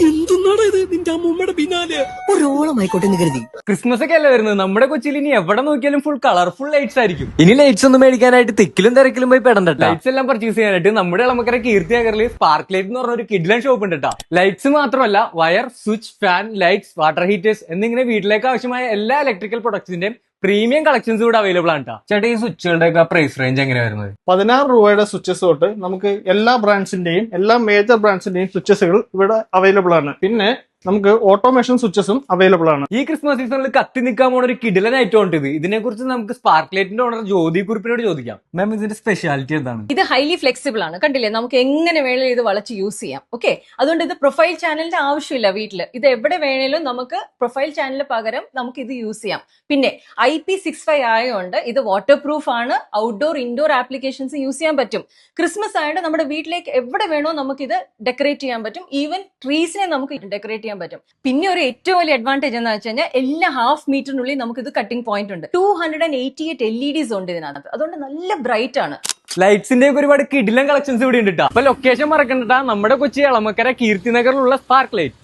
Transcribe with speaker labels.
Speaker 1: എന്തുന്നാടാ ഇത് നിന്റെ അമ്മൂമ്മയുടെ പിന്നാലെ
Speaker 2: ഒരോളമായിക്കോട്ടെ എന്ന് കരുതി.
Speaker 3: ക്രിസ്മസ് ഒക്കെ അല്ലേ വരുന്നത്. നമ്മുടെ കൊച്ചിയിൽ ഇനി എവിടെ നോക്കിയാലും ഫുൾ കളർഫുൾ ലൈറ്റ്സ് ആയിരിക്കും. ഇനി ലൈറ്റ്സ് ഒന്നും മേടിക്കാനായിട്ട് തിക്കിലും തിരക്കിലും പോയി പെടണ്ട. ലൈറ്റ്സ് എല്ലാം പർച്ചേസ് ചെയ്യാനായിട്ട് നമ്മുടെ ഇളമക്കര കീർത്തി നഗറിൽ സ്പാർക്ക് ലൈറ്റ് എന്ന് പറഞ്ഞ ഒരു കിഡ്ലൻ ഷോപ്പ് ഉണ്ട് കേട്ടോ. ലൈറ്റ്സ് മാത്രമല്ല wire, switch, fan, lights, water heaters എന്നിങ്ങനെ വീട്ടിലേക്ക് ആവശ്യമായ എല്ലാ ഇലക്ട്രിക്കൽ പ്രൊഡക്ട്സിന്റെയും പ്രീമിയം കളക്ഷൻസ് ഇവിടെ അവൈലബിൾ ആണ് കേട്ടോ. ചേട്ടാ ഈ സ്വിച്ചുകളുടെ ഒക്കെ പ്രൈസ് റേഞ്ച് എങ്ങനെയാ വരുന്നത്?
Speaker 4: 16 രൂപയുടെ സ്വിച്ചസ് തൊട്ട് നമുക്ക് എല്ലാ ബ്രാൻഡ്സിന്റെയും എല്ലാ മേജർ ബ്രാൻഡ്സിന്റെയും സ്വിച്ചസുകൾ ഇവിടെ അവൈലബിൾ ആണ്. പിന്നെ നമുക്ക് ഓട്ടോമേഷൻ സ്വിച്ചസും അവൈലബിൾ ആണ്.
Speaker 3: ഈ ക്രിസ്മസ് സീസണിൽ കത്തി നിൽക്കാൻ പോണ ഒരു കിടിലൻ ഐറ്റം ഉണ്ട് ഇത്. ഇതിനെ കുറിച്ച് നമുക്ക് സ്പാർക്ക് ലൈറ്റിന്റെ ഓണർ ജ്യോതി കുറിപ്പിനോട് ചോദിക്കാം. മാം ഇതിന്റെ സ്പെഷ്യാലിറ്റി എന്താണ്?
Speaker 5: ഇത് ഹൈലി ഫ്ലെക്സിബിൾ ആണ്. കണ്ടില്ലേ, നമുക്ക് എങ്ങനെ വേണേലും ഇത് വളച്ച് യൂസ് ചെയ്യാം. ഓക്കെ, അതുകൊണ്ട് ഇത് പ്രൊഫൈൽ ചാനലിന്റെ ആവശ്യമില്ല വീട്ടില്. ഇത് എവിടെ വേണേലും നമുക്ക് പ്രൊഫൈൽ ചാനലിന് പകരം നമുക്ക് ഇത് യൂസ് ചെയ്യാം. പിന്നെ IP65 ആയതുകൊണ്ട് ഇത് വാട്ടർ പ്രൂഫ് ആണ്. ഔട്ട്ഡോർ ഇൻഡോർ ആപ്ലിക്കേഷൻസ് യൂസ് ചെയ്യാൻ പറ്റും. ക്രിസ്മസ് ആയതുകൊണ്ട് നമ്മുടെ വീട്ടിലേക്ക് എവിടെ വേണോ നമുക്ക് ഇത് ഡെക്കറേറ്റ് ചെയ്യാൻ പറ്റും. ഈവൻ ട്രീസിനെ നമുക്ക് ഡെക്കറേറ്റ് ചെയ്യാൻ പറ്റും. പിന്നെ ഒരു ഏറ്റവും വലിയ അഡ്വാൻറ്റേജ് എന്ന് വെച്ച് കഴിഞ്ഞാൽ എല്ലാ ഹാഫ് മീറ്ററിനുള്ളിൽ നമുക്ക് ഇത് കട്ടിംഗ് പോയിന്റ് ഉണ്ട്. 288 LEDs ഉണ്ട് ഇതിനകത്ത്. അതുകൊണ്ട് നല്ല ബ്രൈറ്റ് ആണ്.
Speaker 3: ലൈറ്റ്സിന്റെ ഒക്കെ ഒരുപാട് കിടിലൻ കളക്ഷൻസ് ഇവിടെ ഉണ്ട്. അപ്പൊ ലൊക്കേഷൻ മറക്കണ്ട, നമ്മുടെ കൊച്ചി ഇളമക്കര കീർത്തി നഗറിലുള്ള സ്പാർക്ക് ലൈറ്റ്.